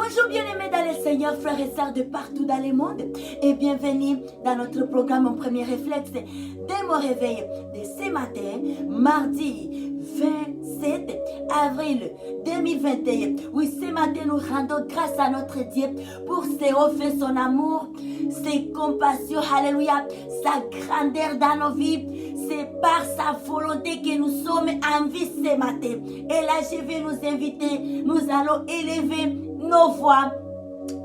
Bonjour bien-aimés dans le Seigneur, frères et sœurs de partout dans le monde et bienvenue dans notre programme Mon Premier Réflexe dès mon réveil de ce matin, mardi 27 avril 2021. Oui, ce matin nous rendons grâce à notre Dieu pour ses offres, son amour, ses compassions, alléluia, sa grandeur dans nos vies. C'est par sa volonté que nous sommes en vie ce matin. Et là, je vais nous inviter, nous allons élever nos voix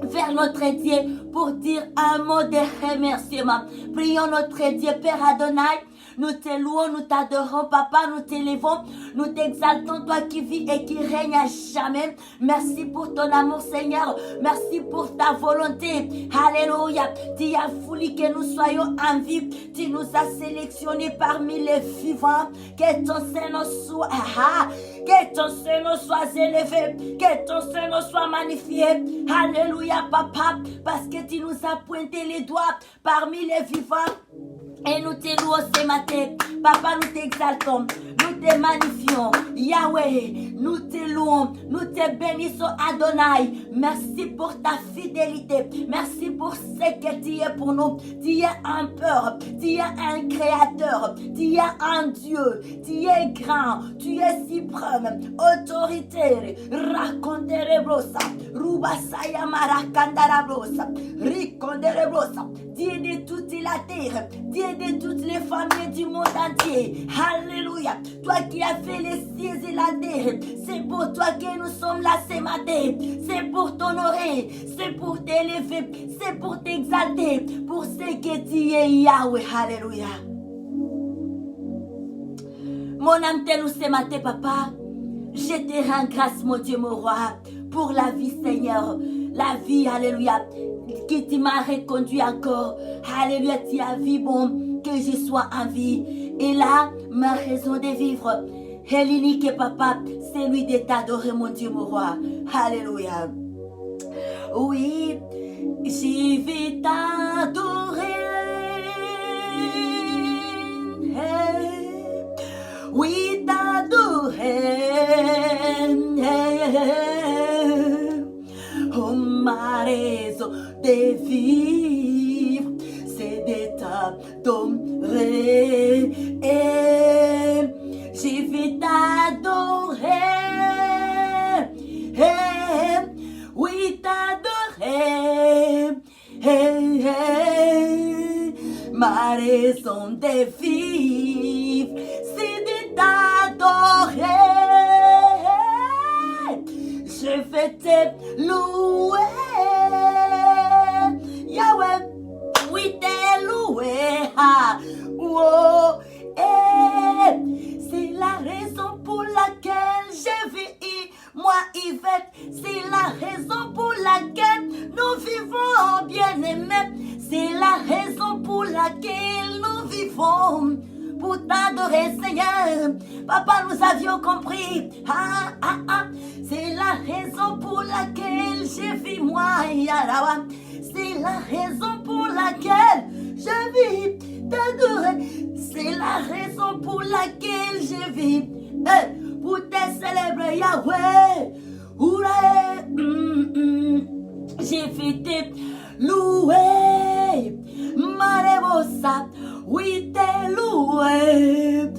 vers notre Dieu pour dire un mot de remerciement. Prions notre Dieu, Père Adonai. Nous te louons, nous t'adorons, Papa, nous t'élevons, nous t'exaltons, toi qui vis et qui règnes à jamais. Merci pour ton amour, Seigneur. Merci pour ta volonté. Alléluia. Tu as voulu que nous soyons en vie. Tu nous as sélectionnés parmi les vivants. Que ton Seigneur soit, que ton Seigneur soit élevé, que ton Seigneur soit magnifié. Alléluia, Papa, parce que tu nous as pointé les doigts parmi les vivants. Et nous te louons ce matin. Papa, nous t'exaltons. Nous te magnifions. Yahweh, nous te louons. Nous te bénissons, Adonai. Merci pour ta fidélité. Merci pour ce que tu es pour nous. Tu es un peur. Tu es un créateur. Tu es un Dieu. Tu es grand. Tu es suprême. Autorité. Raconterebrosa. Rubasaya marakandarabosa. Riconderebrosa. Dieu de toute la terre. Dieu de toutes les familles du monde entier. Alléluia. Toi qui as fait les cieux et la terre. C'est pour toi que nous sommes là ce matin. C'est pour t'honorer. C'est pour t'élever. C'est pour t'exalter. Pour ce que tu es, Yahweh. Alléluia. Mon âme te loue ce matin, Papa. Je te rends grâce, mon Dieu, mon roi, pour la vie, Seigneur. La vie, alléluia, que tu m'as reconduit encore. Alléluia, tu as vu, bon, que je sois en vie. Et là, ma raison de vivre est l'unique, Papa, c'est lui de t'adorer, mon Dieu, mon roi. Alléluia. Oui, je vais t'adorer. Oui, t'adorer. Oh, ma raison de vivre, c'est de t'adorer. Je vais t'adorer. Oui, t'adorer. Ma raison de vivre, c'est de t'adorer. Je vais te louer. Yahweh, oui, te louer. Oh, c'est la raison pour laquelle je vis, moi, Yvette. C'est la raison pour laquelle nous vivons, bien-aimés. C'est la raison pour laquelle nous vivons. Pour t'adorer, Seigneur. Papa, nous avions compris. C'est la raison pour laquelle je vis, moi, Yahweh. C'est la raison pour laquelle je vis t'adorer. C'est la raison pour laquelle je vis. Pour te célébrer, Yahweh. Je vais te louer. Marebosa. Oui, te louer.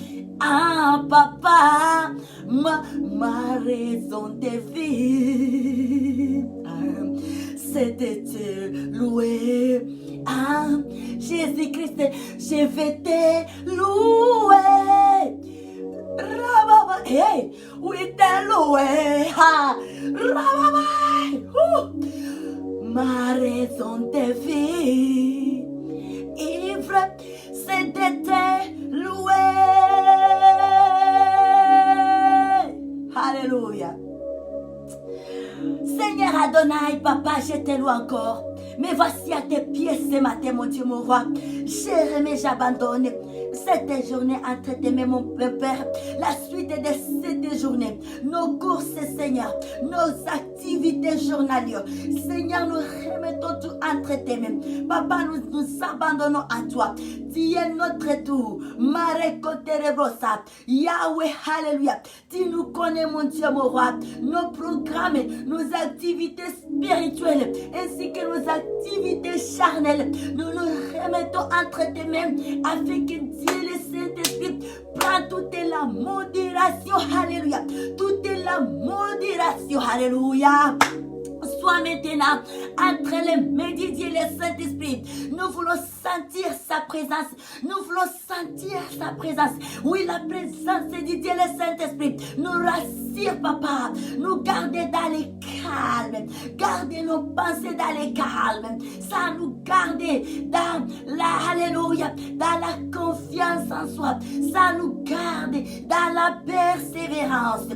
Papa, ma raison de vivre, c'est de te louer. Jésus-Christ, je vais te louer. Hey, oui, te louer. Ma raison de vivre, ivre, c'est de te louer. Alléluia. Seigneur Adonai, Papa, je te loue encore. Mais voici à tes pieds ce matin, mon Dieu, mon roi. Je remets, j'abandonne. Ce cette journée entre tes mains, mon Père. La suite de cette journée, nos courses, Seigneur, nos activités journalières. Seigneur, nous remettons tout entre tes mains. Papa, nous abandonnons à toi. Tu es notre tout. Mareko Terebrosa. Yahweh, alléluia. Tu nous connais, mon Dieu, mon roi. Nos programmes, nos activités spirituelles, ainsi que nos activités charnelles, nous nous remettons entre tes mains, afin que Dieu, le Saint-Esprit, prenne toute la modération. Alléluia. Toute la modération. Alléluia. Soit maintenant entre les mains de Dieu, le Saint-Esprit. Nous voulons sentir sa présence. Nous voulons sentir sa présence. Oui, la présence de Dieu, le Saint-Esprit, nous rassure, Papa. Nous garder dans les calmes. Garder nos pensées dans les calmes. Ça nous garder dans la, alléluia, dans la confiance en soi. Ça nous garde dans la persévérance.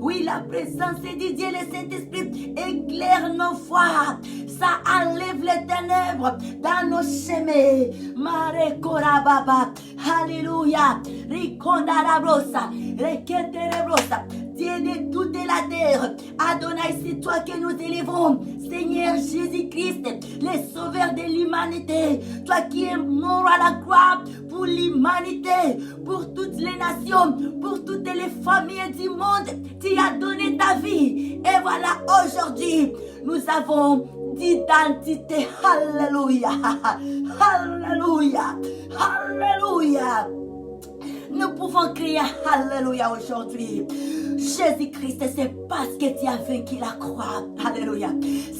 Oui, la présence de Dieu, le Saint-Esprit, éclaire nos voies. Ça enlève les ténèbres dans nos chemins. Mare Korababa. Alléluia. Rikondarabosa. Reketerebrosa. Dieu de toute la terre. Adonai, c'est toi que nous élevons. Seigneur Jésus-Christ, le sauveur de l'humanité. Toi qui es mort à la croix pour l'humanité, pour toutes les nations, pour toutes les familles du monde. Tu as donné ta vie. Et voilà, aujourd'hui, nous avons d'identité. Alléluia. Alléluia. Alléluia. Nous pouvons crier Alléluia aujourd'hui. Jésus-Christ, c'est parce que tu as vaincu la croix. Alléluia.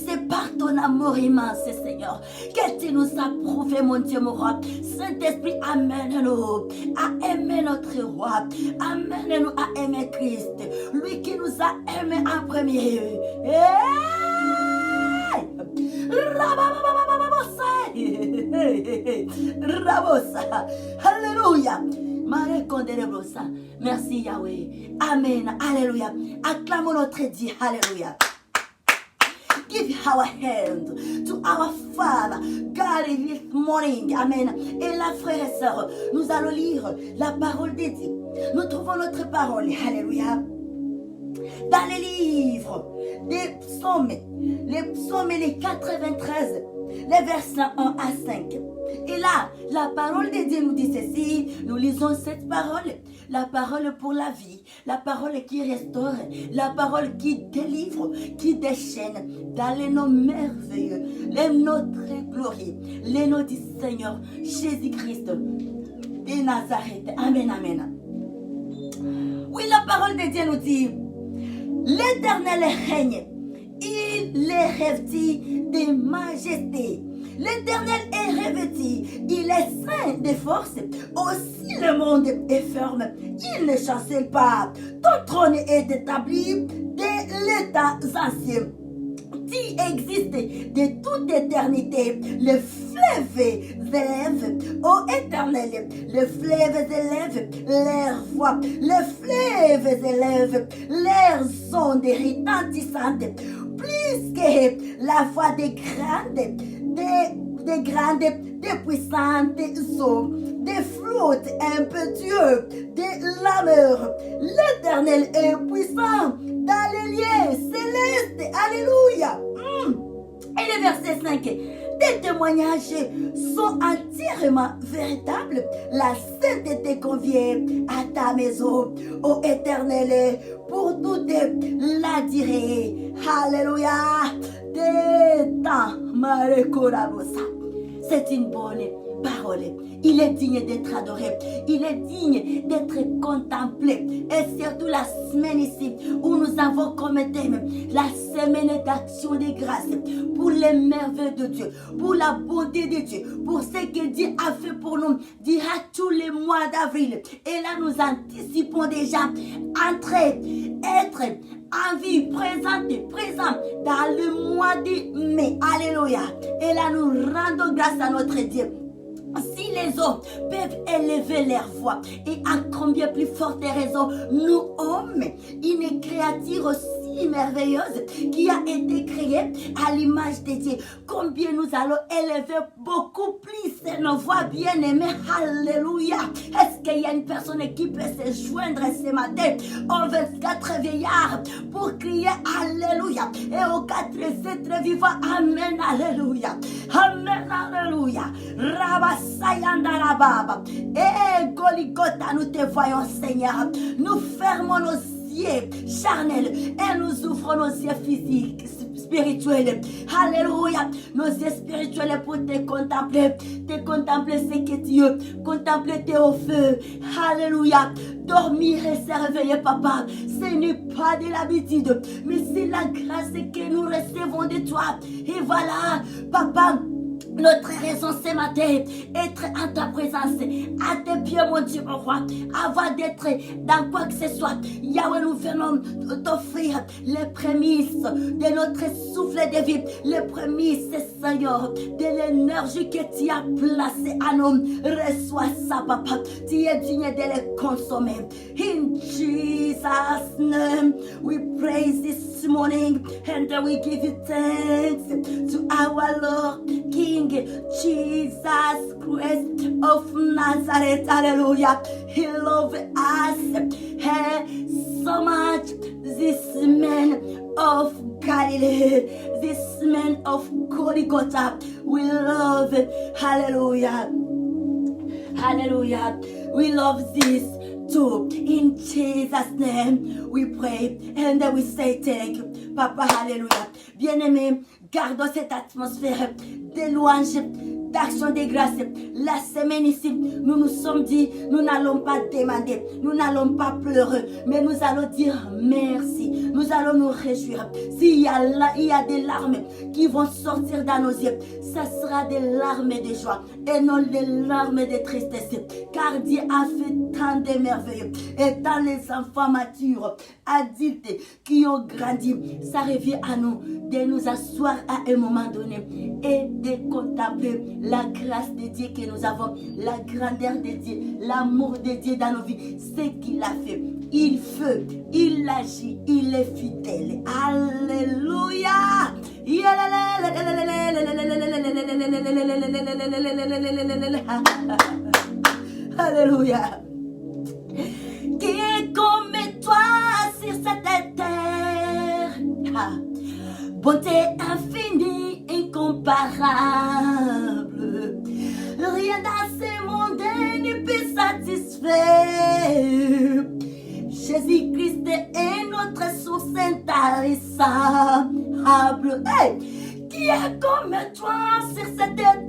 C'est par ton amour immense, Seigneur, que tu nous as prouvé, mon Dieu, mon roi. Saint-Esprit, amène-nous à aimer notre roi. Amène-nous à aimer Christ. Lui qui nous a aimés en premier. Alléluia. Merci Yahweh. Amen. Alléluia. Acclamons notre Dieu. Alléluia. Give our hand to our Father God this morning. Amen. Et là, frères et sœurs, nous allons lire la parole de Dieu. Nous trouvons notre parole. Alléluia. Dans les livres des psaumes, les 93, les versets 1 à 5. Et là, la parole de Dieu nous dit ceci. Nous lisons cette parole. La parole pour la vie. La parole qui restaure. La parole qui délivre, qui déchaîne. Dans les noms merveilleux, les noms très glorieux, les noms du Seigneur Jésus-Christ de Nazareth. Amen, amen. Oui, la parole de Dieu nous dit, l'Éternel règne. Il est revêtu de majesté. L'Éternel est revêtu, il est saint de force. Aussi le monde est ferme, il ne chancelle pas. Ton trône est établi dès les temps anciens. Tu existes de toute éternité. Le fleuve élève, ô Éternel, le fleuve élève leur voix. Le fleuve élève leurs ondes retentissantes, plus que la voix des puissantes eaux, des flottes impétueux, des lameurs. L'Éternel est puissant dans les lieux célestes. Alléluia. Et le verset 5. Tes témoignages sont entièrement véritables. La sainteté convient à ta maison, ô Éternel, pour toute la durée. Alléluia. Des temps, Marekorabosa. C'est une bonne parole. Il est digne d'être adoré. Il est digne d'être contemplé. Et surtout la semaine ici où nous avons comme thème la semaine d'action de grâce pour les merveilles de Dieu, pour la bonté de Dieu, pour ce que Dieu a fait pour nous durant tous les mois d'avril. Et là nous anticipons déjà entrer, être en vie, présent dans le mois de mai. Alléluia. Et là nous rendons grâce à notre Dieu. Si les hommes peuvent élever leur voix, et à combien plus forte raison, nous hommes, une créature aussi merveilleuse qui a été créée à l'image de Dieu. Combien nous allons élever beaucoup plus nos voix bien-aimées. Alléluia. Est-ce qu'il y a une personne qui peut se joindre ce matin aux 24 veillards pour crier Alléluia et aux 4 êtres vivants Amen, Alléluia. Amen, Alléluia. Rabasayanda Rababa. Et Goligota, nous te voyons Seigneur. Nous fermons nos yeux charnels et nous ouvrons nos yeux physiques, spirituels. Alléluia. Nos yeux spirituels pour te contempler ce que tu es, contempler tes hauts feux. Alléluia. Dormir et se réveiller, papa, ce n'est pas de l'habitude, mais c'est la grâce que nous recevons de toi. Et voilà, papa, notre raison ce matin, être en ta présence, à tes pieds, mon Dieu, mon roi, avant d'être dans quoi que ce soit. Yahweh, nous venons t'offrir les prémices de notre souffle de vie, les prémices, Seigneur, de l'énergie que tu as placée en nous. Reçois ça, papa. Tu es digne de les consommer. In Jesus' name, we praise this morning and we give you thanks to our Lord, King Jesus Christ of Nazareth. Hallelujah. He loves us so much. This man of Galilee, this man of Golgotha, we love. Hallelujah. Hallelujah. We love this too. In Jesus' name, we pray and we say thank you. Papa, hallelujah. Bien-aimé, gardons cette atmosphère de louange, d'action de grâce. La semaine ici, nous nous sommes dit, nous n'allons pas demander, nous n'allons pas pleurer, mais nous allons dire merci. Nous allons nous réjouir. S'il y a des larmes qui vont sortir dans nos yeux, ça sera des larmes de joie et non des larmes de tristesse. Car Dieu a fait tant de merveilles. Et tant les enfants matures, adultes qui ont grandi, ça revient à nous de nous asseoir à un moment donné et de contempler la grâce de Dieu que nous avons, la grandeur de Dieu, l'amour de Dieu dans nos vies, ce qu'il a fait. Il fait, il agit, il est fidèle. Alléluia. Alléluia. Qui est comme toi sur cette terre? Bonté infinie, incomparable. Rien dans ce monde ne peut satisfaire. Jésus-Christ est notre source intarissable. Hey! Qui est comme toi sur cette terre?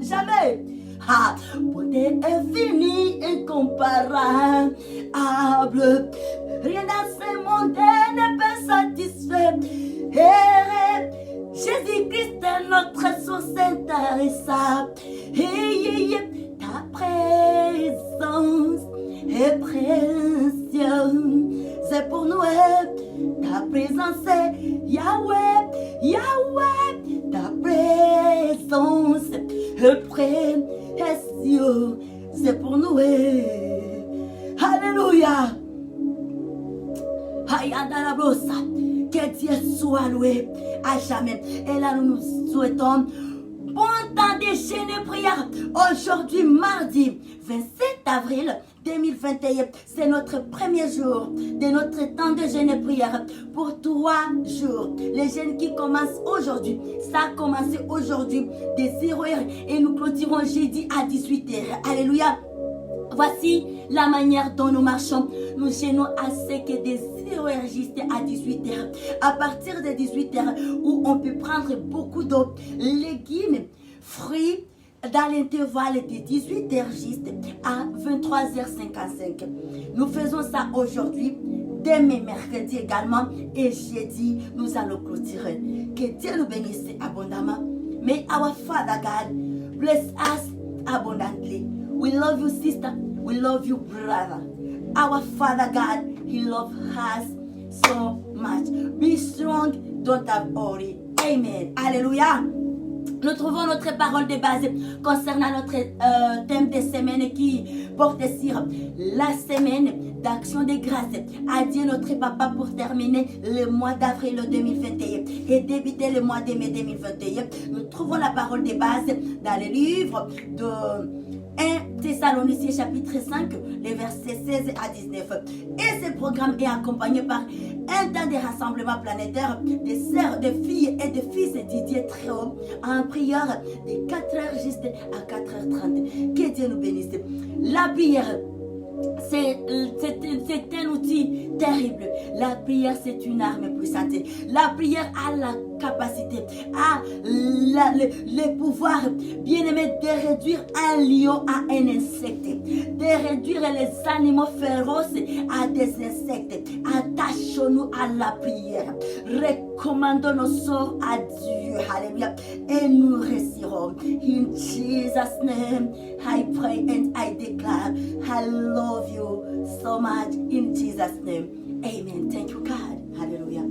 Jamais. Bonté infinie, incomparable. Rien dans ce monde ne peut satisfaire. Jésus-Christ est notre source intarissable. Ta présence est précieuse. C'est pour nous. Ta présence est Yahweh. Yahweh. Ta présence est précieuse. C'est pour nous. Alléluia. Que Dieu soit loué à jamais. Et là, nous nous souhaitons bon temps de jeûne et prière. Aujourd'hui, mardi 27 avril 2021, c'est notre premier jour de notre temps de jeûne et prière pour 3 jours. Les jeûnes qui commencent aujourd'hui, ça a commencé aujourd'hui de 0h et nous clôturons jeudi à 18h. Alléluia. Voici la manière dont nous marchons. Nous jeûnons à ce que des 0h juste à 18h. À partir de 18h, où on peut prendre beaucoup d'eau, légumes, fruits, dans l'intervalle de 18h juste à 23h55. Nous faisons ça aujourd'hui, demain mercredi également, et jeudi, nous allons clôturer. Que Dieu nous bénisse abondamment. May our Father God bless us abundantly. We love you, sister. We love you, brother. Our Father God, He loves us so much. Be strong, don't have worry. Amen. Alléluia. Nous trouvons notre parole de base concernant notre thème de semaine qui porte sur la semaine d'action de grâce à Dieu notre Papa pour terminer le mois d'avril 2021 et débuter le mois de mai 2021. Nous trouvons la parole de base dans le livre de 1 Thessaloniciens chapitre 5, les versets 16 à 19. Et ce programme est accompagné par un temps de rassemblement planétaire des sœurs, des filles et des fils de Dieu très haut en prière de 4h juste à 4h30. Que Dieu nous bénisse. La prière, c'est un outil terrible. La prière, c'est une arme puissante. La prière a la capacité, a le pouvoir, bien aimé, de réduire un lion à un insecte, de réduire les animaux féroces à des insectes. Attachons-nous à la prière. Recommandons nos sorts à Dieu. Alléluia. Et nous réussirons. In Jesus' name, I pray and I declare, I love you so much. In Jesus' name, amen. Thank you, God. Hallelujah.